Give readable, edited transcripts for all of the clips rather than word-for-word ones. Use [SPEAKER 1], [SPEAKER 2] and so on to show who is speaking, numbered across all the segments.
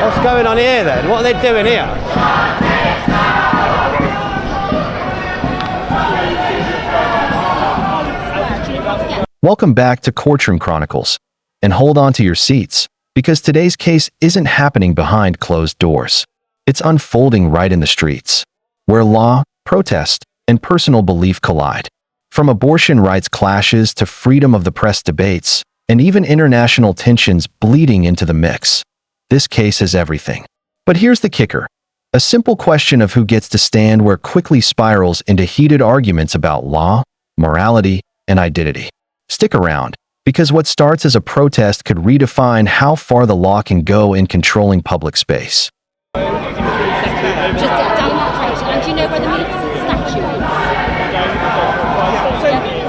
[SPEAKER 1] What's going on here then? What are they doing here?
[SPEAKER 2] Welcome back to Courtroom Chronicles, and hold on to your seats, because today's case isn't happening behind closed doors. It's unfolding right in the streets, where law, protest, and personal belief collide. From abortion rights clashes to freedom of the press debates, and even international tensions bleeding into the mix. This case has everything. But here's the kicker. A simple question of who gets to stand where quickly spirals into heated arguments about law, morality, and identity. Stick around, because what starts as a protest could redefine how far the law can go in controlling public space.
[SPEAKER 3] Just down that page, and do you know where the Magnificent statue is?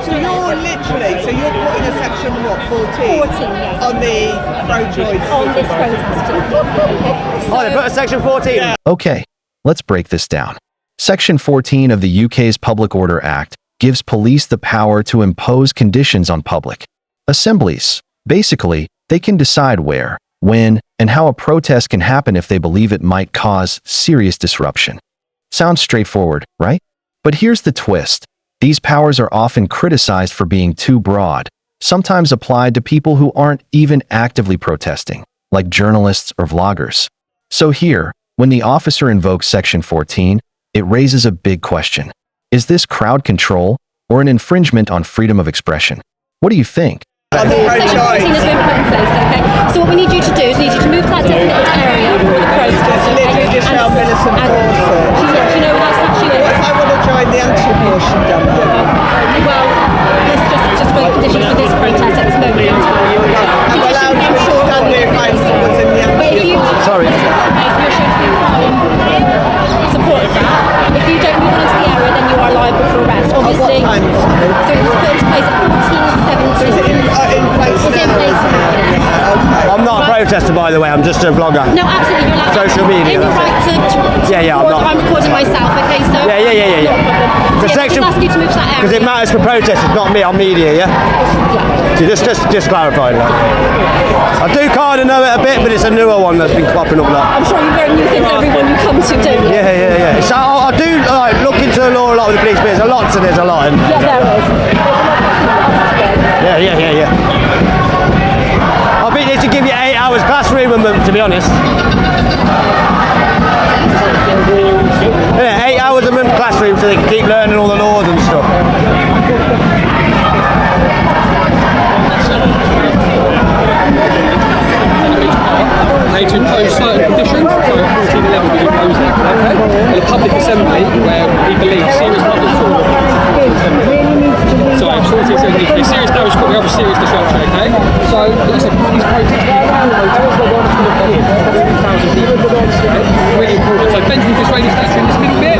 [SPEAKER 4] So you're literally, you're putting a section, what, 14?
[SPEAKER 3] 14, yes.
[SPEAKER 4] On the pro-choice.
[SPEAKER 3] On this protest, yes.
[SPEAKER 1] Oh, they put a section 14. Yeah.
[SPEAKER 2] Okay, let's break this down. Section 14 of the UK's Public Order Act gives police the power to impose conditions on public assemblies. Basically, they can decide where, when, and how a protest can happen if they believe it might cause serious disruption. Sounds straightforward, right? But here's the twist. These powers are often criticized for being too broad, sometimes applied to people who aren't even actively protesting, like journalists or vloggers. So here, when the officer invokes Section 14, it raises a big question. Is this crowd control or an infringement on freedom of expression? What do you think?
[SPEAKER 3] Section 14 has been put in place, okay? So what we need you to do is we need you to move to that designated area for the protest.
[SPEAKER 4] Literally just round Millicent Forces.
[SPEAKER 3] Do you know where that statue is?
[SPEAKER 4] What if I want to join the anti-abortion demo?
[SPEAKER 3] Well, let's just for the conditions for this protest at this moment in time.
[SPEAKER 4] I'm allowed to stand there if I was in the anti-abortion.
[SPEAKER 1] Sorry.
[SPEAKER 3] Support of that. If you don't move on into the area, then you are liable for arrest. Obviously.
[SPEAKER 4] At what time?
[SPEAKER 3] So it was put into place at 14:17.
[SPEAKER 4] Is it in place
[SPEAKER 3] It's in
[SPEAKER 4] now?
[SPEAKER 3] place now, yes.
[SPEAKER 4] Okay.
[SPEAKER 1] I'm not a protester, by the way. I'm just a vlogger.
[SPEAKER 3] No, absolutely. You're allowed
[SPEAKER 1] Social
[SPEAKER 3] to
[SPEAKER 1] media,
[SPEAKER 3] any
[SPEAKER 1] that's
[SPEAKER 3] right to
[SPEAKER 1] Yeah, I'm
[SPEAKER 3] record.
[SPEAKER 1] not.
[SPEAKER 3] I'm recording myself, okay? So
[SPEAKER 1] Yeah.
[SPEAKER 3] not a problem.
[SPEAKER 1] The
[SPEAKER 3] So,
[SPEAKER 1] section-
[SPEAKER 3] just ask you to move to that area.
[SPEAKER 1] Because it matters for protesters, not me. I'm media, yeah? So just clarifying that. I do kind of know it a bit, but it's a newer one that's been popping up a lot.
[SPEAKER 3] I'm sure you learn new things everyone you come to, don't you?
[SPEAKER 1] Yeah. So I do look into the law a lot with the police, but there's a lot.
[SPEAKER 3] Yeah, there is.
[SPEAKER 1] Yeah. I think they should give you 8 hours classroom a month, to be honest. Yeah, 8 hours a month classroom so they can keep learning all the laws and stuff.
[SPEAKER 5] To impose certain conditions, so 1411 we impose that, okay? In a public assembly where we believe serious public trauma. So 1470, serious damage to property, other serious disruption, okay? So, like I said, these protests, really important. So Benjamin Disraeli's statue in this middle bit.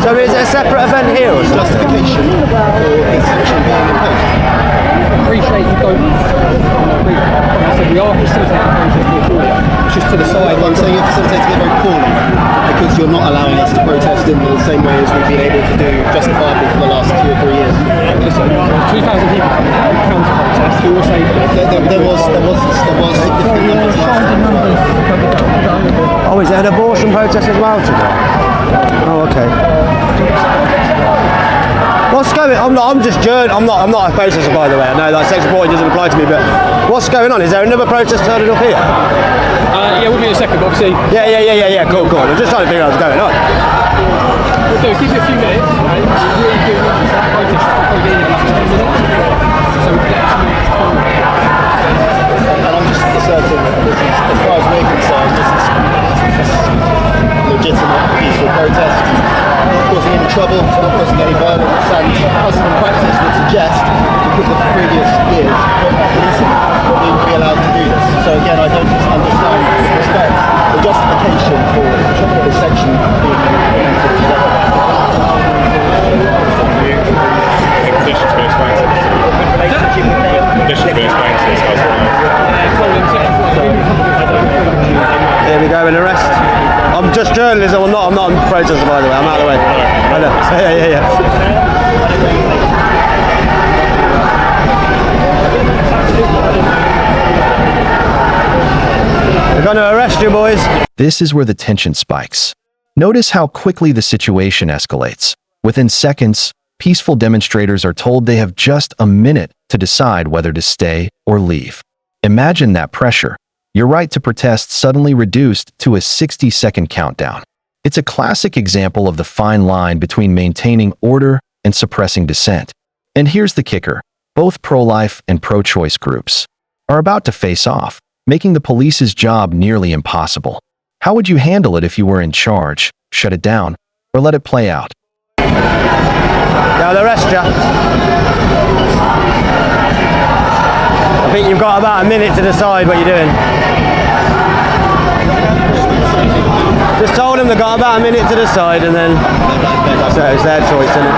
[SPEAKER 1] So is it a separate event here or something?
[SPEAKER 6] Justification for this section being imposed.
[SPEAKER 5] Appreciate you don't. I said we are facilitating protest here for you. It's just to the side.
[SPEAKER 6] I'm saying you're facilitating it very poorly because you're not allowing us to protest in the same way as we've been able to do justifiably for the last 2 or 3 years.
[SPEAKER 5] Listen, 2,000 people coming out counter protest. We will say
[SPEAKER 6] There was significant numbers last time.
[SPEAKER 1] Oh, is there an abortion protest as well today? Oh, okay. What's going on? I'm not a protester, by the way. I know that Section 14 doesn't apply to me, but what's going on? Is there another protest turning up here?
[SPEAKER 5] yeah, we'll be in a second, but obviously.
[SPEAKER 1] Yeah. Cool. I'm just trying to figure out what's going on.
[SPEAKER 5] We'll do, give you a few minutes. Okay? Really good protest. Probably getting in about 10 minutes. So we can actually.
[SPEAKER 6] And I'm just asserting that this is, as far as we're concerned, this is legitimate, peaceful protest. Not causing any trouble, not causing any violence, and custom and practice would suggest, because of previous years, police wouldn't be allowed to do this. So again, I don't understand with respect the justification for this section being implemented.
[SPEAKER 7] Conditions being explained to this guy's
[SPEAKER 1] Here we go, an arrest. I'm just journalism, I'm not a protester, by the way, I'm out of the way. I know. Yeah. Missed you, boys.
[SPEAKER 2] This is where the tension spikes. Notice how quickly the situation escalates. Within seconds, peaceful demonstrators are told they have just a minute to decide whether to stay or leave. Imagine that pressure. Your right to protest suddenly reduced to a 60-second countdown. It's a classic example of the fine line between maintaining order and suppressing dissent. And here's the kicker. Both pro-life and pro-choice groups are about to face off, making the police's job nearly impossible. How would you handle it if you were in charge? Shut it down or let it play out?
[SPEAKER 1] Now the rest, ya. I think you've got about a minute to decide what you're doing. Just told them they've got about a minute to decide, and then so it's their choice, isn't it?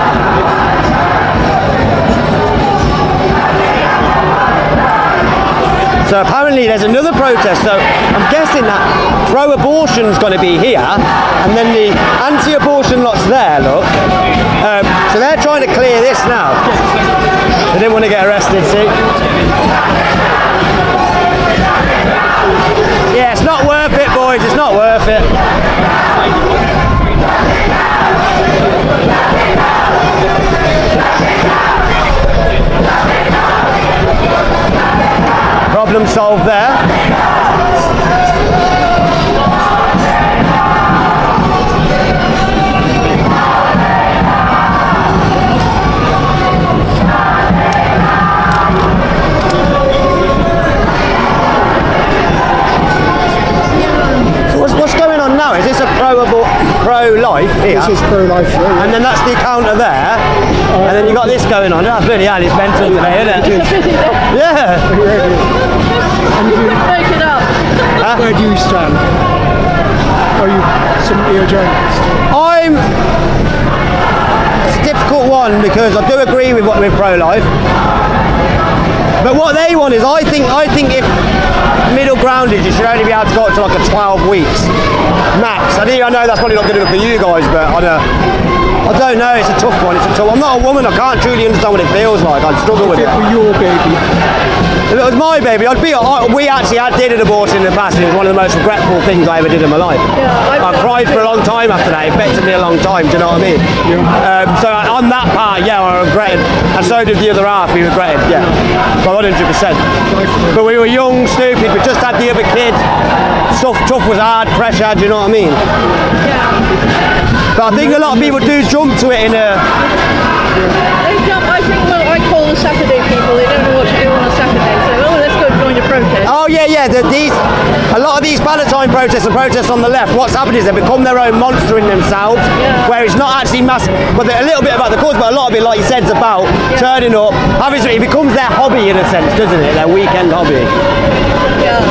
[SPEAKER 1] So apparently there's another protest, so I'm guessing that pro-abortion's going to be here, and then the anti-abortion lot's there, look. So they're trying to clear this now. They didn't want to get arrested, see? Yeah, it's not worth it, boys, it's not worth it. Problem solved there. So what's going on now? Is this a pro-life here?
[SPEAKER 6] This is pro-life, yeah.
[SPEAKER 1] And then that's the counter there. And then you got this going on. Oh, bloody hell, it's mental today, isn't it? Yeah.
[SPEAKER 3] Break it up.
[SPEAKER 6] Where do you stand? Are you a journalist?
[SPEAKER 1] It's a difficult one because I do agree with pro-life. But what they want is, I think if middle ground is, you should only be able to go up to like a 12 weeks max. I know that's probably not good enough for you guys, but I don't know. It's a tough one. I'm not a woman. I can't truly understand what it feels like. I'd struggle with it.
[SPEAKER 6] If it were your baby.
[SPEAKER 1] If it was my baby, we actually did an abortion in the past, and it was one of the most regretful things I ever did in my life.
[SPEAKER 3] Yeah,
[SPEAKER 1] I cried for a long time after that. It affected me a long time. Do you know what I mean? Yeah. So on that part, yeah, I regretted, and so did the other half. We regretted, yeah, well, 100%. But we were young, stupid. We just had the other kid. Stuff tough was hard, pressure. Do you know what I mean?
[SPEAKER 3] Yeah.
[SPEAKER 1] But I think a lot of people do jump to it in a.
[SPEAKER 3] They jump. I think I call the Saturday people. They don't know what to do on a Saturday. So let's go join a protest.
[SPEAKER 1] Oh yeah. A lot of these Palestine protests and protests on the left, what's happened is they become their own monster in themselves, where it's not actually massive. But they're a little bit about the cause, but a lot of it, like you said, is about turning up. Obviously, it becomes their hobby in a sense, doesn't it? Their weekend hobby.
[SPEAKER 3] Yeah.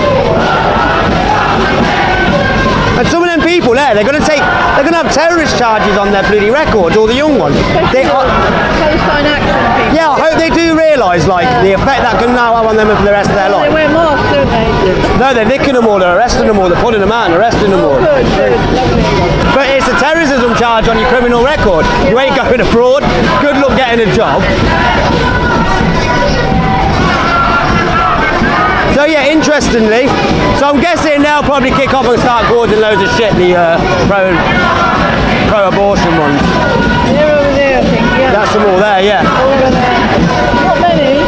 [SPEAKER 1] And some of them people there, they're going to have terrorist charges on their bloody records, all the young ones.
[SPEAKER 3] Palestine action people.
[SPEAKER 1] Yeah, I hope they do realise the effect that can now have on them for the rest of their life.
[SPEAKER 3] They wear masks, don't they?
[SPEAKER 1] No, they're nicking them all, they're arresting them all, they're pulling them out and arresting them all.
[SPEAKER 3] Good, lovely.
[SPEAKER 1] But it's a terrorism charge on your criminal record. You ain't going abroad. Good luck getting a job. So yeah, interestingly, so I'm guessing they'll probably kick off and start causing loads of shit, the pro-abortion ones.
[SPEAKER 3] They're over there, I think, yeah.
[SPEAKER 1] That's them all there, yeah.
[SPEAKER 3] Over there. Not many.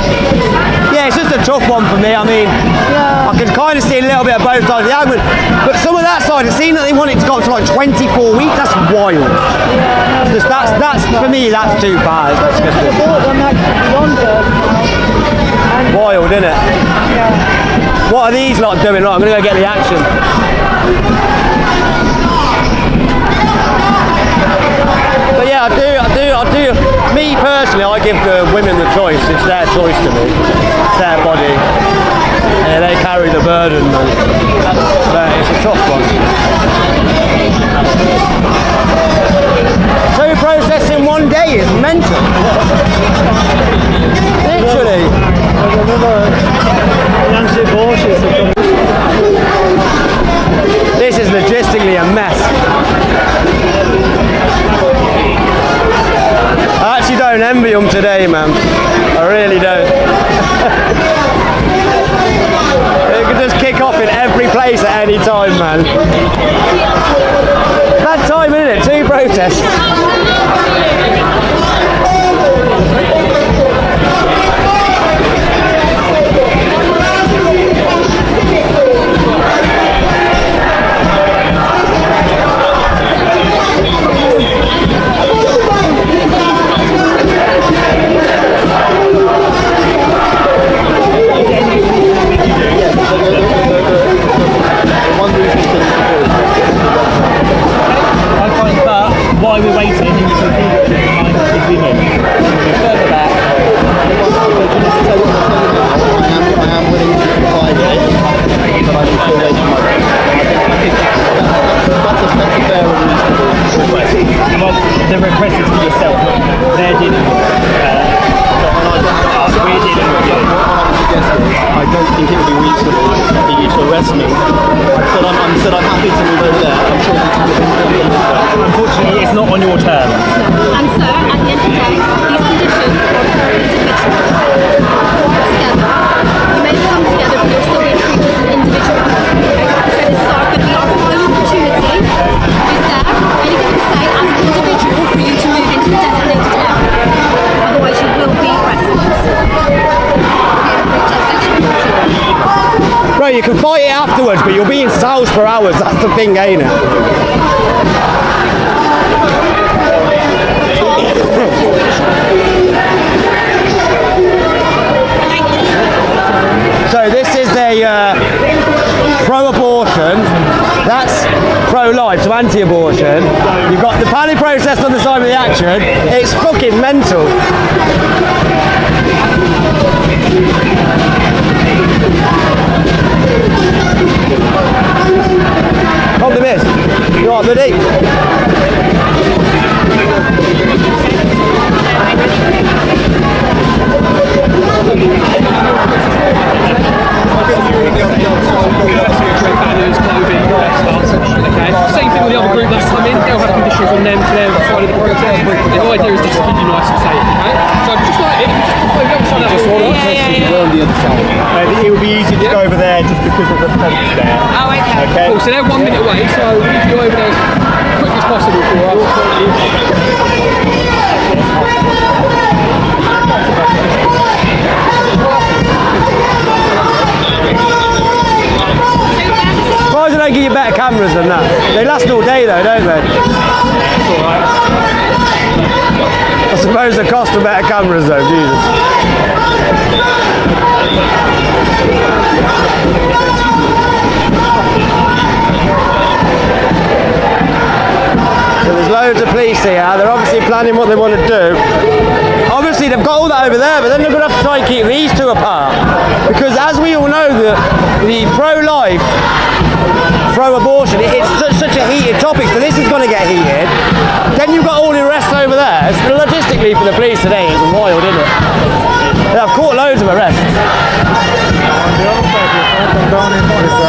[SPEAKER 1] Yeah, it's just a tough one for me. I mean, I can kind of see a little bit of both sides of the argument. But some of that side, I've seen that they want it to go up to like 24 weeks. That's wild.
[SPEAKER 3] Yeah,
[SPEAKER 1] That's for me, that's too far. It's disgusting.
[SPEAKER 3] them actually longer.
[SPEAKER 1] Wild, isn't it?
[SPEAKER 3] Yeah.
[SPEAKER 1] What are these lot doing? Right, I'm going to go get the action. But yeah, I do. Me personally, I give the women the choice. It's their choice to me. It's their body. Yeah, they carry the burden, man. But it's a tough one. Two protests in one day is mental. Literally. This is logistically a mess. I actually don't envy them today, man. I really don't. They could just kick off in every place place at any time, man. Bad time, isn't it? 2 protests.
[SPEAKER 8] While we're waiting, and you can see if we move. Further back.
[SPEAKER 6] I am willing to comply with it, but I need to wait for my vote. I think that's a fair and reasonable request.
[SPEAKER 8] Well, the request is for yourself, not they're dealing with it. We're dealing with you.
[SPEAKER 6] I don't think it would be reasonable for you to arrest me. Said I'm happy to move over there. I'm sure you can live in
[SPEAKER 8] Unfortunately, it's not on your terms.
[SPEAKER 3] And sir, at the end of the day, these conditions are per individual. Together, you may come together, but you're still being treated as an individual person. So this is going to be our final opportunity. Is there anything to say as an individual for you to move into the designated area? Otherwise, you will be arrested.
[SPEAKER 1] Bro, you can fight it afterwards, but you'll be in cells for hours. That's the thing, ain't it? So this is a pro-abortion. That's pro-life, so anti-abortion. You've got the panic protest on the side of the action. It's fucking mental. Problem is, you're right, buddy.
[SPEAKER 5] Banners, clothing, okay. Same thing with the other group that's come in. They'll have conditions on them for their side of the protest. The idea is just to keep you nice and safe, okay. So just like if you just put the other side of
[SPEAKER 8] It would be easy to go over there just because of the fence there.
[SPEAKER 3] Oh, okay.
[SPEAKER 5] Cool, so they're 1 minute away, so we need to go over there as quick as possible for us.
[SPEAKER 1] Surprised they don't give you better cameras than that. They last all day though, don't they? I suppose the cost of better cameras though, Jesus. So there's loads of police here. They're obviously planning what they want to do. Obviously they've got all that over there, but then they're going to have to try and keep these two apart. Because as we all know, the pro-life, pro-abortion, it's such a heated topic, so this is going to get heated. Then you've got all the rest over there. So logistically for the police today, it's wild, isn't it? I've caught loads of arrests.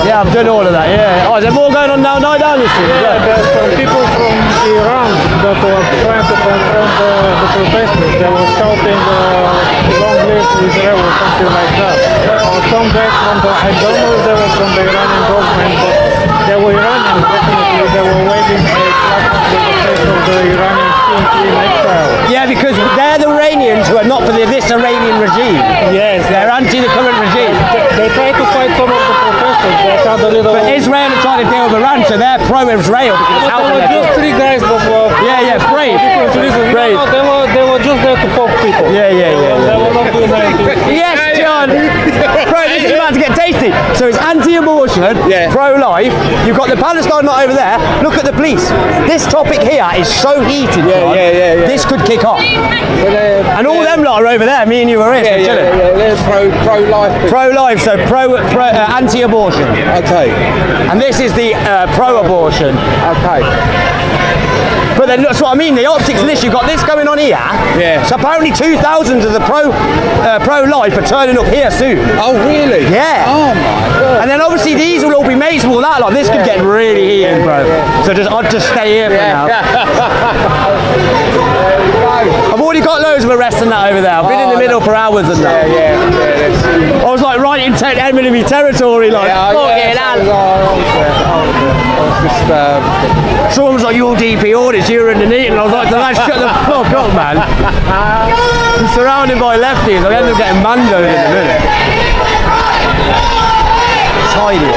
[SPEAKER 1] Yeah, I've done all of that, yeah. Oh, is there more going on now down the street?
[SPEAKER 9] Yeah, there's some people from Iran that were trying to confront the protesters. They were shouting long live Israel or something like that. Some guys from I don't know if they were from the Iranian government, but they were Iranian, definitely. They were waving a flag on the face of the Iranian king in exile.
[SPEAKER 1] Yeah, because they're the Iranians who are not for this Iranian regime.
[SPEAKER 9] Yes,
[SPEAKER 1] They're anti the current regime.
[SPEAKER 9] they try to fight some of the protesters. They had a little...
[SPEAKER 1] But Israel are trying to deal with Iran, so they're pro-Israel because it's
[SPEAKER 9] There
[SPEAKER 1] helping
[SPEAKER 9] were
[SPEAKER 1] their
[SPEAKER 9] just
[SPEAKER 1] cause.
[SPEAKER 9] 3 guys that were...
[SPEAKER 1] Yeah, brave. Brave.
[SPEAKER 9] No, they were just there to poke people.
[SPEAKER 1] Yeah.
[SPEAKER 9] They were not doing anything.
[SPEAKER 1] Yes, John. Bro, this is about to get tasty. So it's anti-abortion, pro-life. You've got the Palestine lot over there. Look at the police. This topic here is so heated. Yeah. This could kick off. And all them lot are over there. Me and you are here.
[SPEAKER 10] They're pro-life.
[SPEAKER 1] Pro-life, so anti-abortion.
[SPEAKER 10] Okay.
[SPEAKER 1] And this is the pro-abortion.
[SPEAKER 10] Okay.
[SPEAKER 1] But then that's what I mean, the optics of this, you've got this going on here.
[SPEAKER 10] Yeah.
[SPEAKER 1] So apparently 2,000 of the pro-life are turning up here soon.
[SPEAKER 10] Oh, really?
[SPEAKER 1] Yeah.
[SPEAKER 10] Oh, my God.
[SPEAKER 1] And then obviously these will all be mates with all that. Like this could get really heated, bro. So I'd just stay here for now. I've already got loads of arrests and that over there. I've been in the middle for hours and that. I was like right in enemy territory, like fucking hell. Someone was like, "You're DP audits, you're underneath," and I was like, "Lad, shut the fuck up, man." I'm surrounded by lefties. I end up getting mandoed in a minute. Tidy.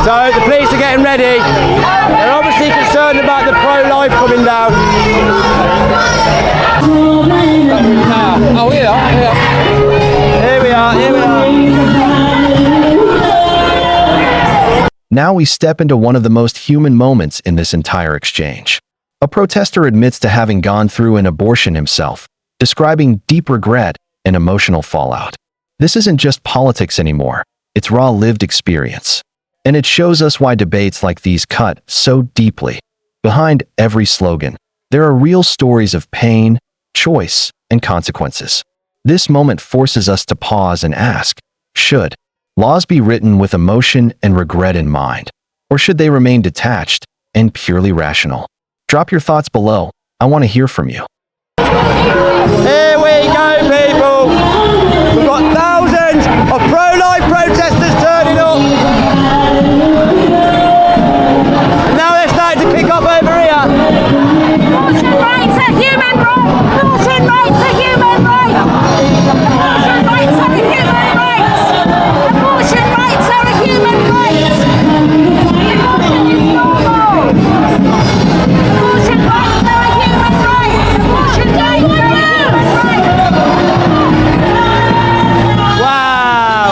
[SPEAKER 1] So the police are getting ready. They're obviously concerned about the pro-life coming down.
[SPEAKER 10] Oh, yeah.
[SPEAKER 1] Here we are.
[SPEAKER 2] Now we step into one of the most human moments in this entire exchange. A protester admits to having gone through an abortion himself, describing deep regret and emotional fallout. This isn't just politics anymore, it's raw lived experience. And it shows us why debates like these cut so deeply. Behind every slogan, there are real stories of pain, choice, and consequences. This moment forces us to pause and ask, should laws be written with emotion and regret in mind, or should they remain detached and purely rational? Drop your thoughts below. I want to hear from you.
[SPEAKER 1] Here we go, people. We've got thousands of pro-life protesters turning up. Now they're starting to kick off over here.
[SPEAKER 3] Abortion rights are human rights. Abortion rights are human rights. Abortion rights are human rights. Abortion rights are a human right. Abortion is normal. Abortion rights are a human right. Abortion rights are a human right.
[SPEAKER 1] Wow.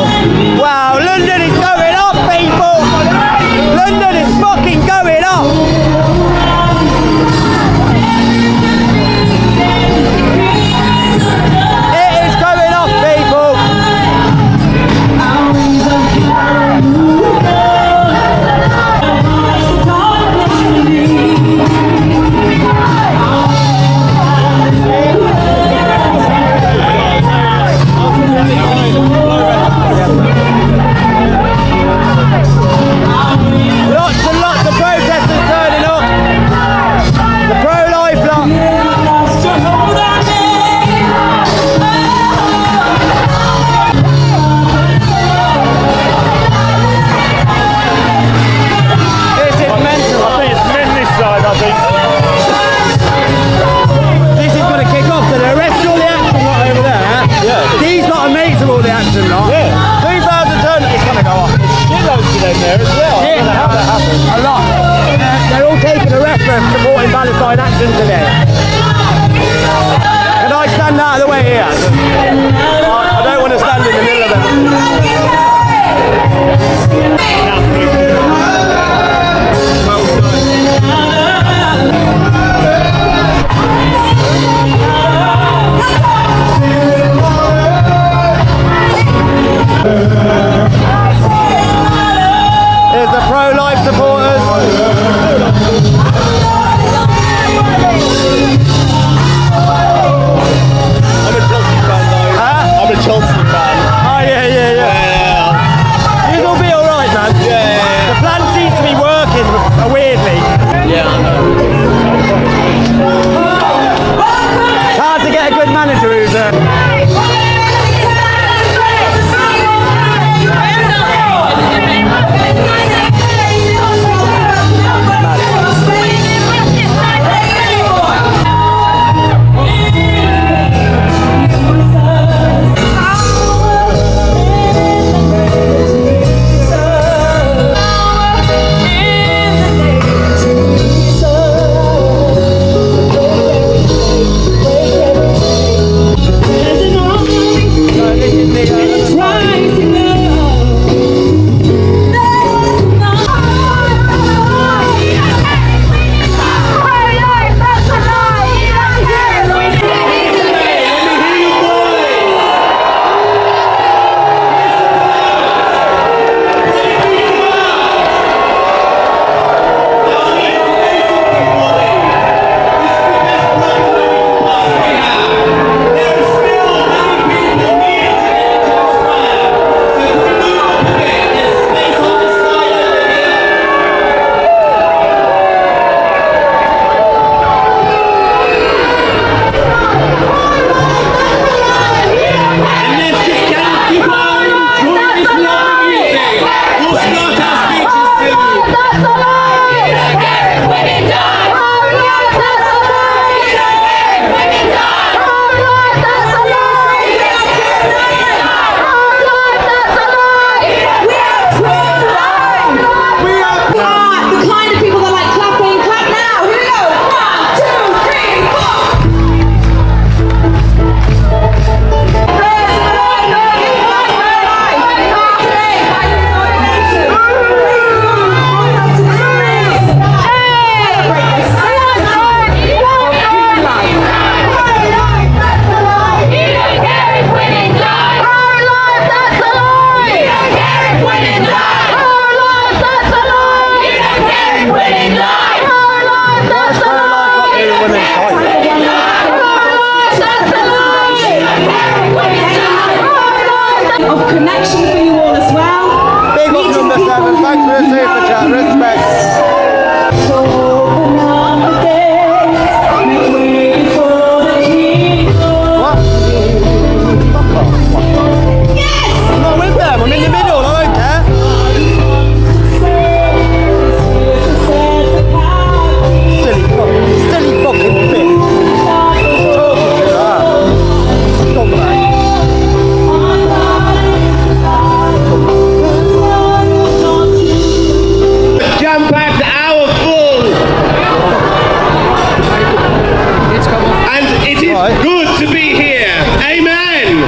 [SPEAKER 1] Why?
[SPEAKER 11] Good to be here. Amen.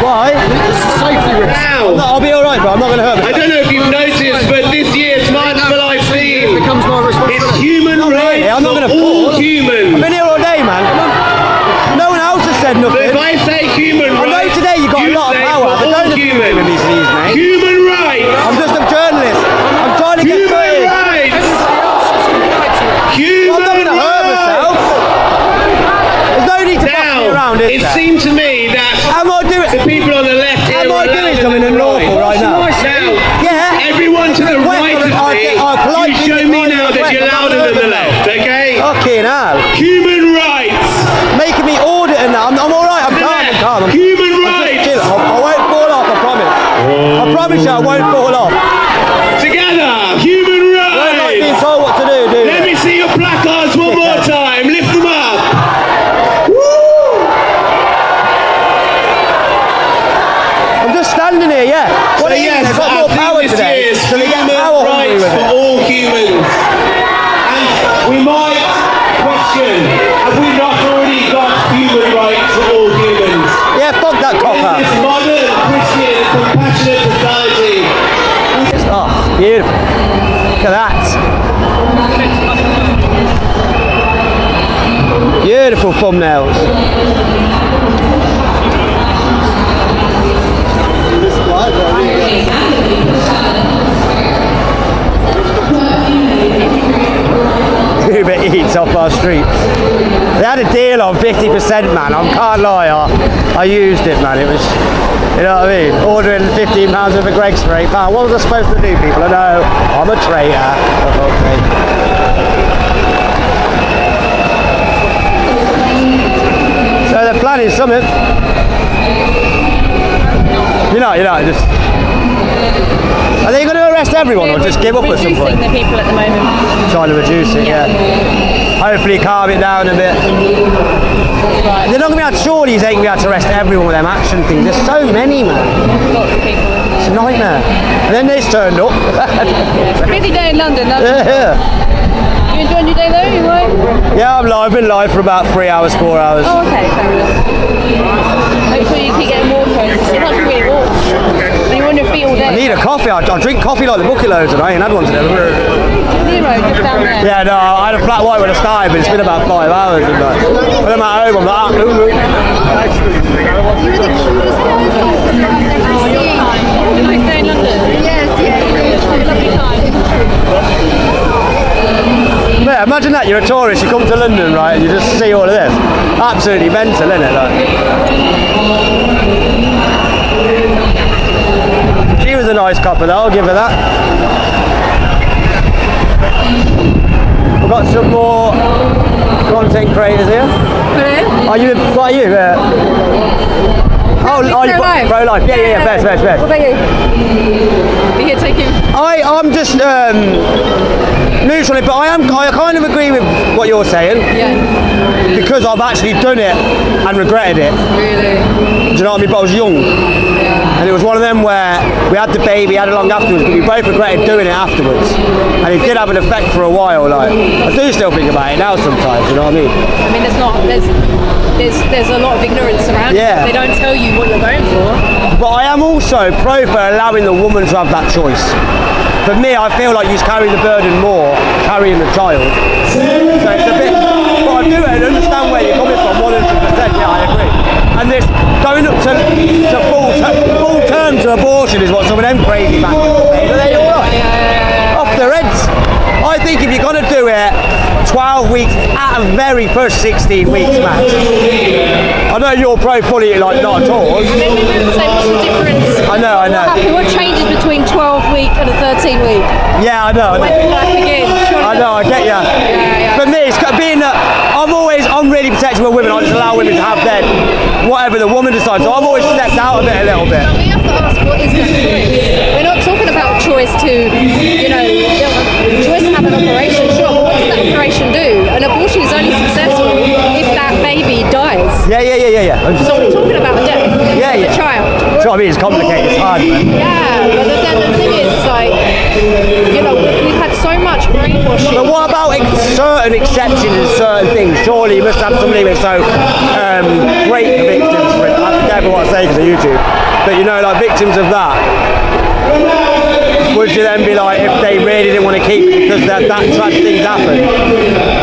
[SPEAKER 1] Why?
[SPEAKER 6] Safety risk.
[SPEAKER 11] Now,
[SPEAKER 1] I'll be alright, bro. I'm not going to hurt
[SPEAKER 11] I
[SPEAKER 1] myself.
[SPEAKER 11] don't know if you've noticed, but this year's March for Life theme
[SPEAKER 6] Becomes my
[SPEAKER 11] is
[SPEAKER 6] responsibility.
[SPEAKER 11] human rights
[SPEAKER 1] I'm not
[SPEAKER 11] for
[SPEAKER 1] going to
[SPEAKER 11] all
[SPEAKER 1] fall. I've
[SPEAKER 11] humans.
[SPEAKER 1] been here all day, man. No one else has said
[SPEAKER 11] But
[SPEAKER 1] nothing.
[SPEAKER 11] if I say human
[SPEAKER 1] I know
[SPEAKER 11] rights,
[SPEAKER 1] today you've got a
[SPEAKER 11] you
[SPEAKER 1] lot of
[SPEAKER 11] say
[SPEAKER 1] power,
[SPEAKER 11] for
[SPEAKER 1] but
[SPEAKER 11] all
[SPEAKER 1] don't abuse
[SPEAKER 11] humans.
[SPEAKER 1] me, please, mate.
[SPEAKER 11] Human rights.
[SPEAKER 1] I'm just a journalist. I'm trying to get
[SPEAKER 11] Human
[SPEAKER 1] footage.
[SPEAKER 11] rights.
[SPEAKER 1] I'm
[SPEAKER 11] Human
[SPEAKER 1] not going to hurt
[SPEAKER 11] rights.
[SPEAKER 1] myself. There's no need to boss me around,
[SPEAKER 11] Now,
[SPEAKER 1] is
[SPEAKER 11] it
[SPEAKER 1] there?
[SPEAKER 11] seemed to me that
[SPEAKER 1] Am I doing?
[SPEAKER 11] the people on the left here
[SPEAKER 1] Am I
[SPEAKER 11] are
[SPEAKER 1] doing
[SPEAKER 11] allowed
[SPEAKER 1] something
[SPEAKER 11] in the
[SPEAKER 1] unlawful right now?
[SPEAKER 11] Now,
[SPEAKER 1] Yeah.
[SPEAKER 11] everyone to the
[SPEAKER 1] Wait,
[SPEAKER 11] right of me,
[SPEAKER 1] I'll politely
[SPEAKER 11] you show me
[SPEAKER 1] decline
[SPEAKER 11] now
[SPEAKER 1] your
[SPEAKER 11] that
[SPEAKER 1] request.
[SPEAKER 11] you're
[SPEAKER 1] I'm not
[SPEAKER 11] louder
[SPEAKER 1] gonna
[SPEAKER 11] than the
[SPEAKER 1] hurt
[SPEAKER 11] left, okay?
[SPEAKER 1] Fucking hell.
[SPEAKER 11] Human rights.
[SPEAKER 1] Making me order and that. I'm alright. I'm calm. I'm calm.
[SPEAKER 11] Human
[SPEAKER 1] I'm
[SPEAKER 11] rights.
[SPEAKER 1] just chill. I won't fall off. I promise. I promise you, I won't fall off.
[SPEAKER 11] Together, human
[SPEAKER 1] I don't like being
[SPEAKER 11] rights.
[SPEAKER 1] told what to do, dude.
[SPEAKER 11] Let me see your placards one more time. Lift them up.
[SPEAKER 1] I'm just standing here, yeah. What
[SPEAKER 11] So
[SPEAKER 1] it is,
[SPEAKER 11] yes,
[SPEAKER 1] they've got
[SPEAKER 11] I
[SPEAKER 1] more
[SPEAKER 11] think
[SPEAKER 1] power
[SPEAKER 11] this
[SPEAKER 1] today,
[SPEAKER 11] year's
[SPEAKER 1] so they get
[SPEAKER 11] human
[SPEAKER 1] power hungry
[SPEAKER 11] rights
[SPEAKER 1] with
[SPEAKER 11] for
[SPEAKER 1] it.
[SPEAKER 11] all humans. And we might question, have we not already got human rights for all humans?
[SPEAKER 1] Yeah, fuck that
[SPEAKER 11] In
[SPEAKER 1] copper.
[SPEAKER 11] this modern, Christian, compassionate society.
[SPEAKER 1] Oh, beautiful. Look at that. Beautiful thumbnails. Uber Eats off our streets. They had a deal on 50%, man. I can't lie. I used it, man. It was, you know what I mean? Ordering £15 worth of Greggs for £8. What was I supposed to do, people? I know I'm a traitor. For fuck's sake. So they're planning something. You know, just. Are they going to arrest everyone or just give up at some point?
[SPEAKER 3] Reducing the people at the moment.
[SPEAKER 1] Trying to reduce it, yeah. Hopefully calm it down a bit. They're not going to be able to, surely they ain't going to be able to arrest everyone with them action things. There's so many, man.
[SPEAKER 3] Lots of people.
[SPEAKER 1] It's a nightmare. And then this turned up.
[SPEAKER 3] It's a busy day in London.
[SPEAKER 1] Yeah.
[SPEAKER 3] You enjoying your day though? You right?
[SPEAKER 1] Yeah, I've been live for about 3 hours, 4 hours.
[SPEAKER 3] Oh, okay, fair enough. Make sure you keep getting water. Sometimes you really walk. And you're on your feet all
[SPEAKER 1] I
[SPEAKER 3] day.
[SPEAKER 1] need a coffee. I drink coffee like the bucket loads and I ain't had one today.
[SPEAKER 3] Zero, just down there.
[SPEAKER 1] Yeah, no, I had a flat white when I started, but it's been about 5 hours. And like, when I'm at home, I'm like,
[SPEAKER 3] You're the coolest person I've ever seen. Nice day in London. Yes, yes. Lovely time.
[SPEAKER 1] yeah, imagine that, you're a tourist, you come to London, right, and you just see all of this. Absolutely mental, isn't it? Like. She was a nice couple though, I'll give her that. We've got some more content creators here.
[SPEAKER 3] Hello?
[SPEAKER 1] Are you, what are you? Oh, you
[SPEAKER 3] pro-life.
[SPEAKER 1] pro-life, yeah, best.
[SPEAKER 3] What about you? Be here taking.
[SPEAKER 1] I'm just neutral, but I kind of agree with what you're saying.
[SPEAKER 3] Yeah.
[SPEAKER 1] Because I've actually done it and regretted it.
[SPEAKER 3] Really?
[SPEAKER 1] Do you know what I mean? But I was young.
[SPEAKER 3] Yeah.
[SPEAKER 1] And it was one of them where we had the baby, had it long afterwards, but we both regretted doing it afterwards. And it did have an effect for a while. Like, I do still think about it now sometimes, you know what I mean?
[SPEAKER 3] I mean, there's a lot of ignorance around.
[SPEAKER 1] Yeah.
[SPEAKER 3] They don't tell you what you're going for.
[SPEAKER 1] But I am also pro for allowing the woman to have that choice. For me, I feel like you're carrying the burden more, carrying the child. So it's a bit, but I do understand where you're coming from, 100%, yeah, I agree. And this going up to full term to abortion is what some of them crazy man say. Are they all right? Off their heads. I think if you're going to do it, 12 weeks, at a very push 16 weeks max. I know you're pro fully, like not at all.
[SPEAKER 3] So what's the difference?
[SPEAKER 1] I know.
[SPEAKER 3] What changes between 12 week and a 13 week?
[SPEAKER 1] Yeah, I know.
[SPEAKER 3] When does life begin?
[SPEAKER 1] I know, I get you.
[SPEAKER 3] Yeah.
[SPEAKER 1] For me, it's being that I'm really protective of women. I just allow women to have their whatever the woman decides. So I've always stepped out of it a little bit.
[SPEAKER 3] But we have to ask, what is that choice? We're not talking about choice to, choice to have an operation, sure, but what does that operation do? An abortion is only successful if that baby dies.
[SPEAKER 1] Yeah.
[SPEAKER 3] So we're talking about death of a child.
[SPEAKER 1] Do you know what I mean? It's complicated, it's hard, man.
[SPEAKER 3] Yeah, but then the thing is, like, we've had so much brainwashing.
[SPEAKER 1] But what about certain exceptions in certain things. Surely you must have some limits. So rape victims, I have to careful what I say because of YouTube. But you know, like victims of that. Would you then be like, if they really didn't want to keep it because that tragic things happen,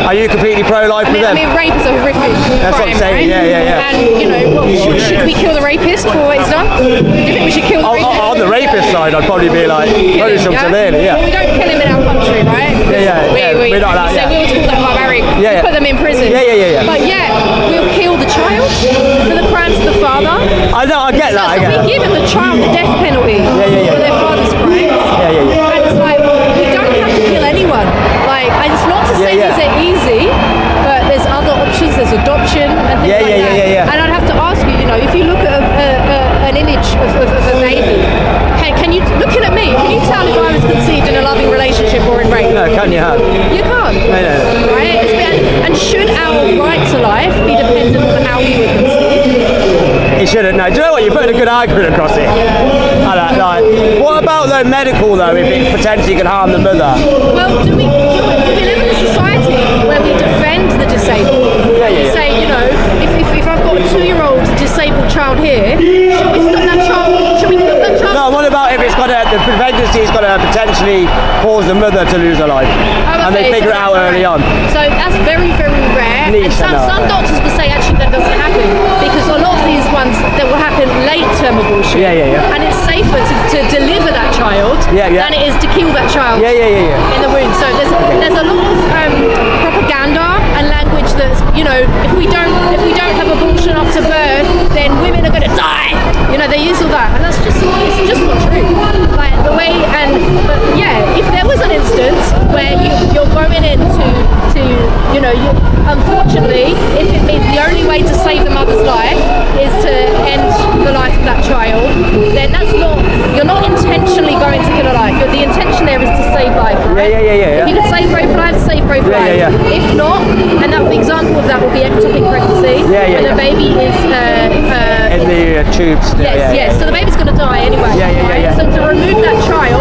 [SPEAKER 1] are you completely pro-life with them?
[SPEAKER 3] I mean, rape is a horrific
[SPEAKER 1] That's
[SPEAKER 3] crime,
[SPEAKER 1] what I'm saying,
[SPEAKER 3] right?
[SPEAKER 1] yeah.
[SPEAKER 3] And, you know, should we kill the rapist for what he's done? Do you think we should kill the rapist?
[SPEAKER 1] On the rapist side, I'd probably be like, punish them severely,
[SPEAKER 3] Well, we don't kill him in our country, right?
[SPEAKER 1] We're not allowed,
[SPEAKER 3] So we'll call that barbaric.
[SPEAKER 1] Yeah,
[SPEAKER 3] We put them in prison.
[SPEAKER 1] Yeah.
[SPEAKER 3] But we'll kill the child for the crimes of the father.
[SPEAKER 1] I know, I get that.
[SPEAKER 3] We give the child the death penalty for their father's crimes.
[SPEAKER 1] Yeah.
[SPEAKER 3] And it's like, we don't have to kill anyone. Like, it's not to say these are easy, but there's other options. There's adoption and things like that.
[SPEAKER 1] Yeah.
[SPEAKER 3] And I'd have to ask you, you know, if you look at an image of a baby, can you, looking at me, can you tell if I was conceived in a loving relationship or in rape?
[SPEAKER 1] No, can you have?
[SPEAKER 3] You can't.
[SPEAKER 1] No.
[SPEAKER 3] Right? And should our right to life be dependent on how we were conceived?
[SPEAKER 1] It shouldn't. No, do you know what? You're putting a good argument across it. What about though medical though, if it potentially can harm the mother?
[SPEAKER 3] Well, do we live in a society where we defend the disabled? We say, you know, if I've got a 2-year-old disabled child here, should we stop that child? Should we kill that child?
[SPEAKER 1] No, what about if it's got the pregnancy's got to potentially cause the mother to lose her life, and they figure it out early on?
[SPEAKER 3] So that's very, very rare. And some doctors will say actually that doesn't happen because a lot of these ones that will happen late-term abortion. And it's safer to deliver that child than it is to kill that child in the womb. So there's a lot of propaganda and language that's, you know, if we don't have abortion up to birth, then women are going to die. You know, they use all that, and it's just not true. Like the way, but if there was an instance where you're going into you know, unfortunately, if it means the only way to save the mother's life is to end the life of that child, then you're not intentionally going to kill a life. The intention there is to save life, right? If you can save both lives, save both lives. If not, and the example of that will be ectopic pregnancy, where the baby is
[SPEAKER 1] in the tubes.
[SPEAKER 3] Yes. So the baby's going to die anyway. Right? So to remove that child,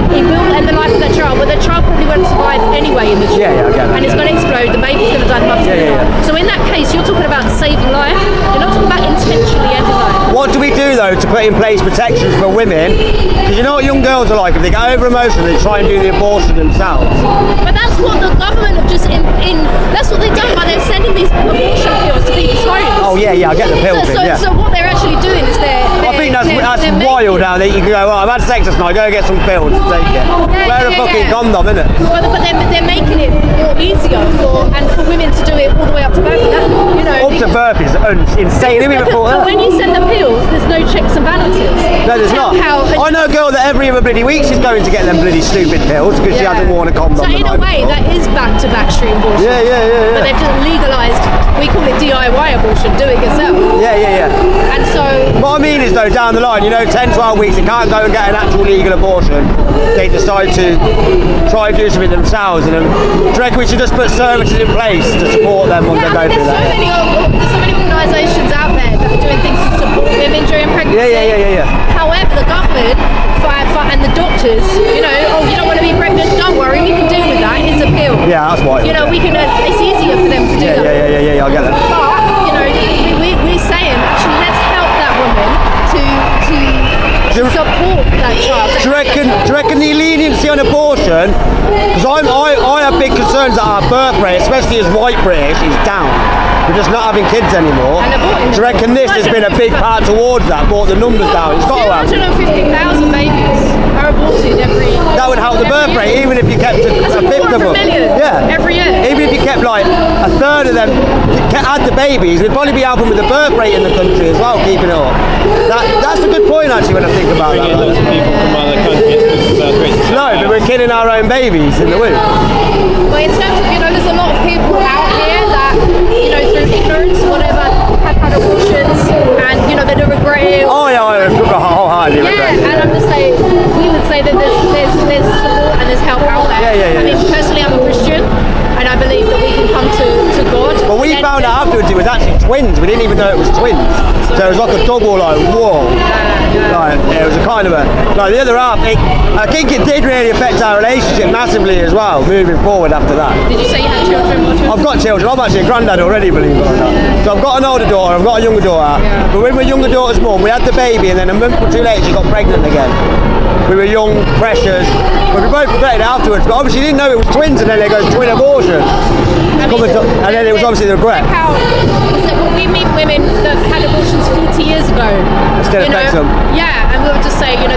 [SPEAKER 3] it will end the life of that child, but the child probably won't survive anyway in the tube. And it's going to explode, the baby's going to die, the mother's going to die. So in that case, you're talking about saving life, you're not talking about intentionally ending life.
[SPEAKER 1] What do we do though to put in place protections for women? Because you know what young girls are like, if they get over emotional, they try and do the abortion themselves.
[SPEAKER 3] But that's what the government have just that's what they've done by they're sending these abortion pills to people's homes.
[SPEAKER 1] Oh I get the pill thing,
[SPEAKER 3] So what they're actually doing is
[SPEAKER 1] I think that's wild now that you can go, I've had sex last night, go get some pills and take it. Wear a fucking condom, innit?
[SPEAKER 3] But they're making it more easier for women to do it all the way up to birth. That, you know,
[SPEAKER 1] up to birth is insane.
[SPEAKER 3] But when you send the pills, there's no checks and balances.
[SPEAKER 1] No, there's not. I know a girl that every other bloody week she's going to get them bloody stupid pills because she hasn't worn a condom.
[SPEAKER 3] So in a way, that is back-to-back stream abortion.
[SPEAKER 1] Yeah.
[SPEAKER 3] But they've just legalised, we call it DIY abortion, do it yourself.
[SPEAKER 1] Yeah.
[SPEAKER 3] And so...
[SPEAKER 1] What I mean is though, down the line, 10, 12 weeks, they can't go and get an actual legal abortion. They decide to try and do something themselves. And do you reckon we should just put services in place to support them once they go through that?
[SPEAKER 3] There's so many organisations out there that are doing things to support women during pregnancy.
[SPEAKER 1] Yeah.
[SPEAKER 3] However, the government and the doctors, you don't want to be pregnant, don't worry, we can deal with that, here's a pill.
[SPEAKER 1] Yeah, that's why.
[SPEAKER 3] We can, it's easier for them to do that.
[SPEAKER 1] Yeah, I get that.
[SPEAKER 3] But, we're saying, actually, let's help that woman to support that child.
[SPEAKER 1] Do you reckon the leniency on abortion, because I have big concerns that our birth rate, especially as white British, is down. We're just not having kids anymore. Do you reckon this has been a big part towards that, brought the numbers down? It's got to have.
[SPEAKER 3] 250,000 babies are aborted every year.
[SPEAKER 1] That would help the birth rate, even if you kept a fifth of them.
[SPEAKER 3] Every year.
[SPEAKER 1] Even if you kept like a third of them, add the babies, we'd probably be helping with the birth rate in the country as well, keeping it up. That's a good point actually when I think about that.
[SPEAKER 7] Lots of people from other countries because the birth rate is
[SPEAKER 1] no, but we're killing our own babies in the womb.
[SPEAKER 3] But in terms of, there's a lot of people out here that, through ignorance or whatever, have had abortions and, they don't regret it.
[SPEAKER 1] I wholeheartedly regret it.
[SPEAKER 3] And I'm just saying, we would say that there's support and there's help out there.
[SPEAKER 1] Yeah.
[SPEAKER 3] I mean, personally, I'm a Christian and I believe that we can come to God.
[SPEAKER 1] Well, we found out afterwards it was actually twins. We didn't even know it was twins. So it was like a double, like, whoa. Like, it was a kind of a, like the other half, I think it did really affect our relationship massively as well, moving forward after that.
[SPEAKER 3] Did you say you had children?
[SPEAKER 1] I've got children. I'm actually a granddad already, believe it or not. So I've got an older daughter, I've got a younger daughter. But with my younger daughter's mum, we had the baby, and then a month or two later she got pregnant again. We were young, precious, but we both regretted it afterwards. But obviously didn't know it was twins, and then there goes twin abortion. And then it was obviously the regret.
[SPEAKER 3] How, we meet women that had abortions 40 years ago.
[SPEAKER 1] It still affects them.
[SPEAKER 3] Yeah, and we would just say, there's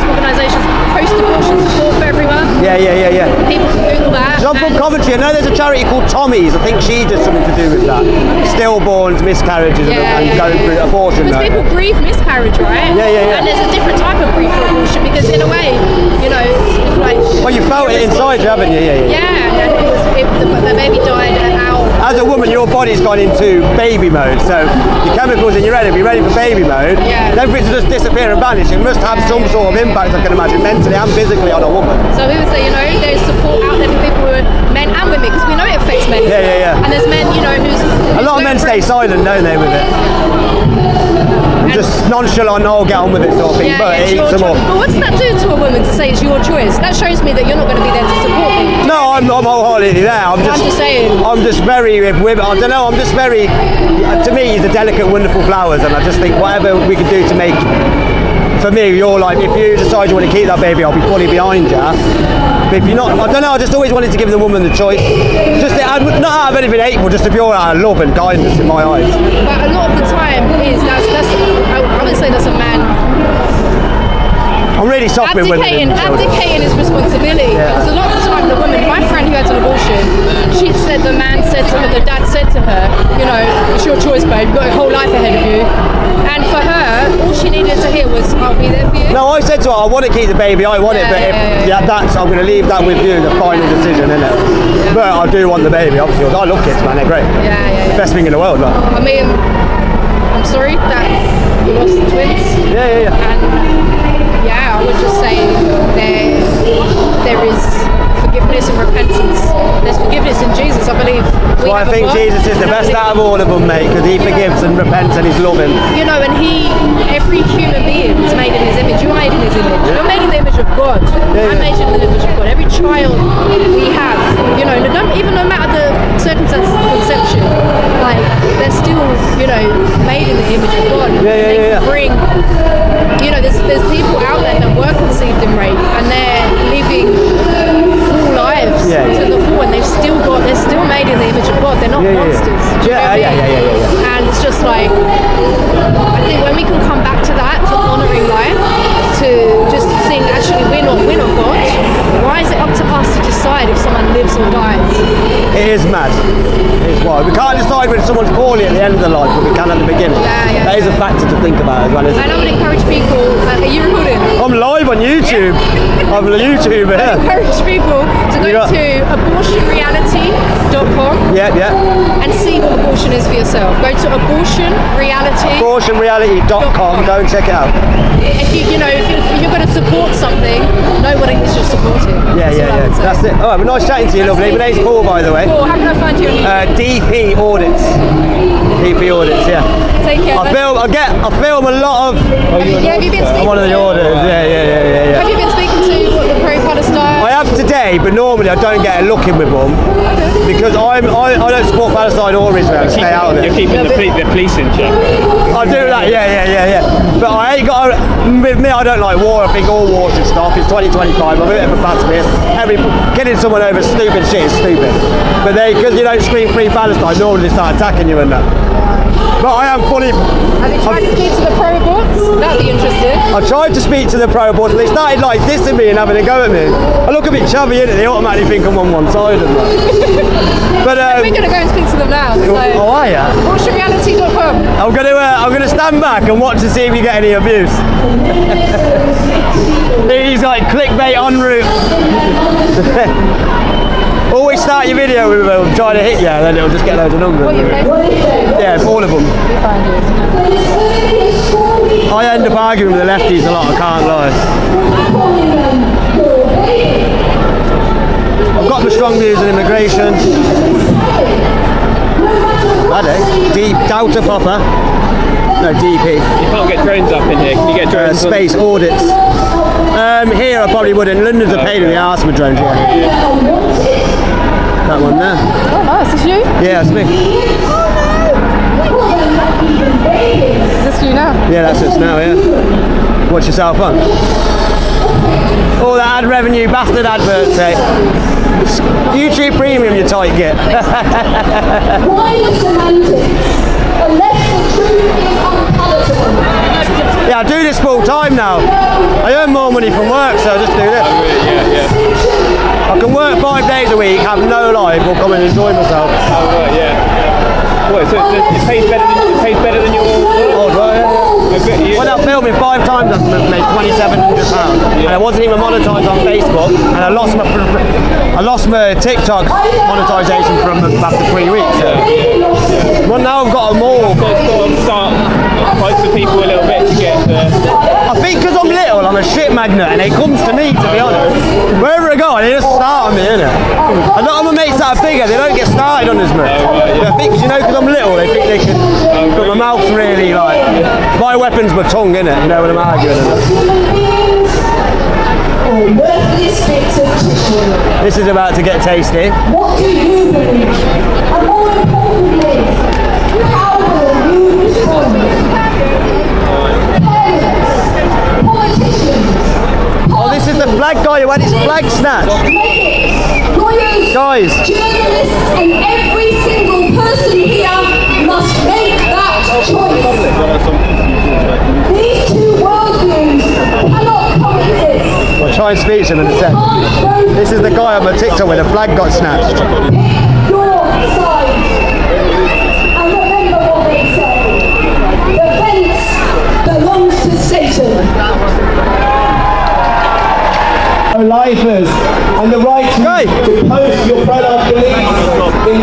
[SPEAKER 3] organisations post-abortion support for everyone.
[SPEAKER 1] Yeah.
[SPEAKER 3] People can Google that.
[SPEAKER 1] So I'm from Coventry. I know there's a charity called Tommy's. I think she does something to do with that. Stillborns, miscarriages, and going through abortion.
[SPEAKER 3] Because people grieve miscarriage, right?
[SPEAKER 1] Yeah.
[SPEAKER 3] And there's a different type of grief for abortion because in a way, it's like...
[SPEAKER 1] Well, you felt it inside you, haven't you?
[SPEAKER 3] Yeah, and the baby died out.
[SPEAKER 1] As a woman, your body's gone into baby mode, so your chemicals in your head will be ready for baby mode. Then for it to just disappear and vanish, it must have some sort of impact, I can imagine, mentally and physically on a woman.
[SPEAKER 3] So we would say, there's support out there for people who are men and women, because we know it affects men.
[SPEAKER 1] Yeah.
[SPEAKER 3] And there's men, who's
[SPEAKER 1] a lot of men stay silent, don't they, with it? Just nonchalant, I'll get on with it sort of thing, but it eats them up.
[SPEAKER 3] But what does that do to a woman to say it's your choice? That shows me that you're not going to be there to support me.
[SPEAKER 1] No, I'm wholeheartedly there. I'm just saying. I'm just very with women. I don't know. I'm just very. To me, the delicate, wonderful flowers, and I just think whatever we can do to make. For me, your life. If you decide you want to keep that baby, I'll be fully behind you. But if you're not, I don't know. I just always wanted to give the woman the choice. Just not out of anything hateful, just to be all out of love and kindness in my eyes.
[SPEAKER 3] But a lot of the time I would say that's a man.
[SPEAKER 1] I'm really soft with women.
[SPEAKER 3] Abdicating his responsibility. Because a lot of the time, the woman, my friend who had an abortion, she said the man said to her, the dad said to her, it's your choice, babe. You've got your whole life ahead of you. And for her, all she needed to hear was, I'll be there for you.
[SPEAKER 1] No, I said to her, I want to keep the baby. I want it, but I'm going to leave that with you, the final decision, isn't it? But I do want the baby, obviously. I love kids, man. They're great.
[SPEAKER 3] Yeah.
[SPEAKER 1] Best thing in the world, man.
[SPEAKER 3] I mean, I'm sorry that you lost the twins.
[SPEAKER 1] Yeah.
[SPEAKER 3] And I would just say there is forgiveness and repentance. There's forgiveness in Jesus, I believe.
[SPEAKER 1] Well, I think Jesus is the best out of all of them, mate, because he forgives and repents and he's loving.
[SPEAKER 3] And every human being is made in his image. You're made in his image. You're made in the image of God. I'm made in the image of God. Every child we have, even no matter the circumstances of conception, they're still, made in the image of God. They can bring, there's people out there that were conceived in rape and they're living full lives to the full, and they're still made in the image of God. They're not monsters.
[SPEAKER 1] Yeah.
[SPEAKER 3] And it's just I think when we can come back to that, to honouring life, to just seeing actually we're not God. Why is it up to us to decide if someone lives or dies?
[SPEAKER 1] It is mad. It is wild. We can't decide when someone's poorly at the end of their life, but we can at the beginning. That is a factor to think about as well, isn't it?
[SPEAKER 3] And I would encourage people. Are you recording?
[SPEAKER 1] I'm live on YouTube. I'm a YouTuber.
[SPEAKER 3] I encourage people to go to abortionreality.com.
[SPEAKER 1] Yeah.
[SPEAKER 3] And see what abortion is for yourself. Go to
[SPEAKER 1] abortionreality.com. Go and check it out.
[SPEAKER 3] If you're going to support something, know what it is you're supporting.
[SPEAKER 1] Yeah. That's it. All right, well, nice chatting to you, lovely. My name's Paul, by the way.
[SPEAKER 3] Paul, how can I find you on YouTube?
[SPEAKER 1] DP Audits. DP Audits, yeah.
[SPEAKER 3] Take care.
[SPEAKER 1] I film a lot of.
[SPEAKER 3] Have you been speaking?
[SPEAKER 1] I'm one of the auditors. Yeah.
[SPEAKER 3] Have you been speaking to the pro-Palestine?
[SPEAKER 1] I have today, but normally I don't get a look in with them because I don't support Palestine or Israel. Stay out of it.
[SPEAKER 7] You're keeping the police in check.
[SPEAKER 1] I do that, yeah. But I ain't got. With me, I don't like war. I think all war should stop. It's 2025. I'm a bit of a pacifist. Getting someone over stupid shit is stupid. But because you don't scream free Palestine, normally they start attacking you and that. But I am fully.
[SPEAKER 3] Have you tried to speak to the pro-aborts? That'd be interesting.
[SPEAKER 1] I tried to speak to the pro-aborts, but they started dissing me and having a go at me. I look a bit chubby in it. They automatically think I'm on one side of them. But
[SPEAKER 3] we're going to go and speak to them now. So.
[SPEAKER 1] Oh, are you?
[SPEAKER 3] Abortionreality.com.
[SPEAKER 1] I'm gonna stand back and watch to see if you get any abuse. He's like clickbait en route. Always start your video with trying to hit you, and then it'll just get loads of numbers.
[SPEAKER 3] What, your Facebook?
[SPEAKER 1] Yeah, all of them. I end up arguing with the lefties a lot, I can't lie. I've got my strong views on immigration. I don't. Deep Delta Papa. No, DP.
[SPEAKER 7] You can't get drones up in here. Can you get drones?
[SPEAKER 1] Space audits. Here I probably wouldn't. London's a pain in the arse with drones. Yeah. That one there.
[SPEAKER 12] Oh, nice. Is this you?
[SPEAKER 1] Yeah, that's me.
[SPEAKER 12] Is this you now?
[SPEAKER 1] Yeah, that's us now. Yeah. Watch yourself on. All that ad revenue, bastard adverts, eh? YouTube Premium, you tight git.
[SPEAKER 13] Why the semantics? Unless the truth is unpalatable.
[SPEAKER 1] Yeah, I do this full time now. I earn more money from work, so I just do this. I can work 5 days a week, have no life, or come and enjoy myself.
[SPEAKER 7] Oh, right, yeah. What, so it pays better than your
[SPEAKER 1] Oh, right, yeah. When I'm filming 5 times, I made £2,700, and I wasn't even monetised on Facebook, and I lost my TikTok monetisation from after 3 weeks. So. Well, now I've got them all.
[SPEAKER 7] So it's got to start fight for people a little bit to get the...
[SPEAKER 1] I think because I'm little, I'm a shit magnet, and it comes to me, to be honest. Wherever I go, they just start on me, innit? A lot of my mates that are bigger, they don't get started on as much. I think, you know, because I'm little, they think they can. But my mouth's really like. My weapon's my tongue, innit? You know when I'm arguing. This is about to get tasty.
[SPEAKER 13] What do you believe? And more importantly, how will you respond? Parents, politicians.
[SPEAKER 1] Oh, this is the flag guy who had his flag snatched.
[SPEAKER 13] Lawyers,
[SPEAKER 1] guys,
[SPEAKER 13] journalists, and every single person here must make that choice. These two worldviews cannot coexist.
[SPEAKER 1] I'll try and speak to him in a sec. This is the guy on my TikTok where the flag got snatched.
[SPEAKER 13] Pick your side. And remember what they say. The fence belongs to Satan.
[SPEAKER 11] Pro-lifers and the right to post your pro-life beliefs in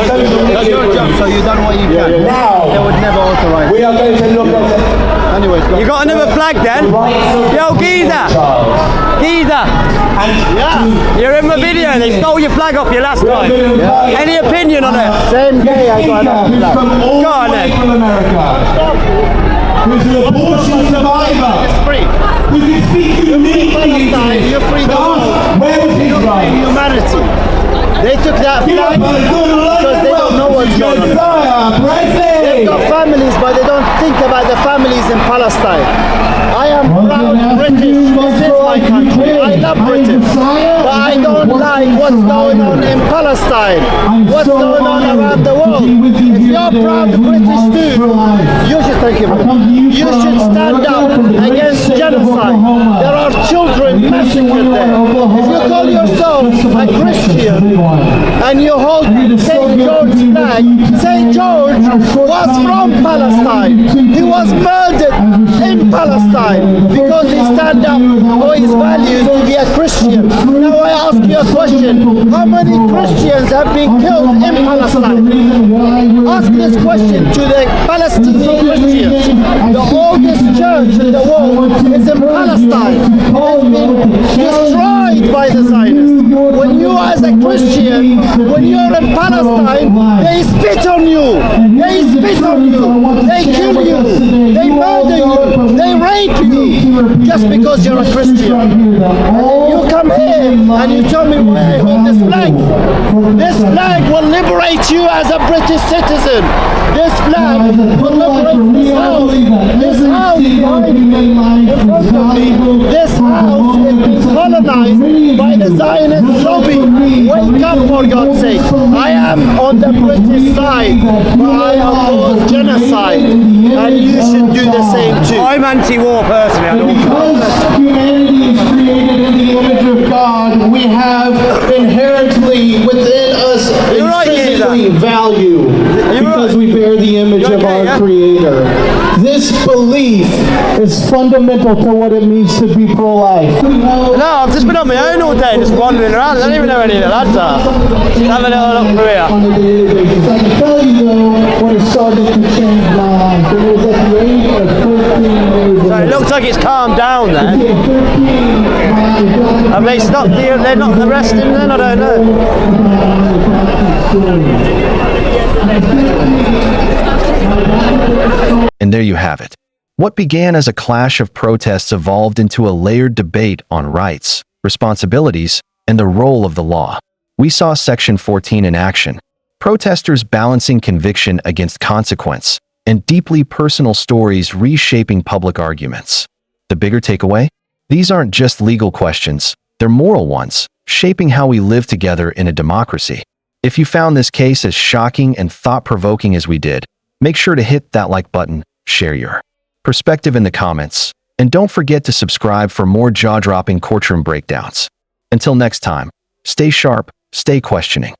[SPEAKER 11] social media.
[SPEAKER 6] So you done what you can.
[SPEAKER 11] Now,
[SPEAKER 6] They would never authorize.
[SPEAKER 11] we are going to look at...
[SPEAKER 6] Anyways, go.
[SPEAKER 1] You got another flag then? Yo, Geezer! Geezer!
[SPEAKER 11] Yeah.
[SPEAKER 1] You're in my video, they stole your flag off you last time.
[SPEAKER 11] Yeah.
[SPEAKER 1] Any opinion on it?
[SPEAKER 6] Same day I got another flag.
[SPEAKER 11] From all
[SPEAKER 1] Go on
[SPEAKER 11] the way
[SPEAKER 1] then.
[SPEAKER 11] from America. Who's an abortion survivor. Who can speak uniquely English.
[SPEAKER 6] You're free to
[SPEAKER 11] But where was his right?
[SPEAKER 6] Humanity. They took that flag because they don't know what's going on. They've got families, but they don't think about the families in Palestine. I am proud British. This is my country. I love Britain. But I don't like what's going on in Palestine. What's going on around the world. If you're proud British too, you should thank you. You should stand up against genocide. There are children massacred there. If you call yourself a Christian and you hold St. George's flag, St. George was from Palestine. He was murdered in Palestine because he stand up for his values to be a Christian. Now I ask you a question. How many Christians have been killed in Palestine? Ask this question to the Palestinian Christians. The oldest church in the world is in Palestine. It's been destroyed by the Zionists. When you as a Christian, when you're in Palestine, they spit on you. They spit on you. They kill you. They murder you. They rape you just because you're a Christian. And you come here and you tell me why I hold this flag. This flag will liberate you as a British citizen. This flag will liberate this house. This house right in front of me. This house is being colonized by the Zionist lobby. Wake up for God's sake. I am on the British side, but I oppose genocide. And you should do the same too.
[SPEAKER 1] I'm anti-war personally. I don't
[SPEAKER 11] Because humanity is created in the image of God, we have inherently within us intrinsically value because we bear the image of our Creator. This belief is fundamental to what it means to be pro-life.
[SPEAKER 1] No, I've just been on my own all day, just wandering around. I don't even know where any of the lads are. Just have a little look through here.
[SPEAKER 11] On a daily basis. I can tell you though, when it started to change my life, it was at the age of 13 years
[SPEAKER 1] So it looks like it's calmed down then. Have they stopped they're not arresting then? I don't know.
[SPEAKER 2] there you have it. What began as a clash of protests evolved into a layered debate on rights, responsibilities, and the role of the law. We saw Section 14 in action, protesters balancing conviction against consequence, and deeply personal stories reshaping public arguments. The bigger takeaway? These aren't just legal questions, they're moral ones, shaping how we live together in a democracy. If you found this case as shocking and thought-provoking as we did, make sure to hit that like button, share your perspective in the comments, and don't forget to subscribe for more jaw-dropping courtroom breakdowns. Until next time, stay sharp, stay questioning.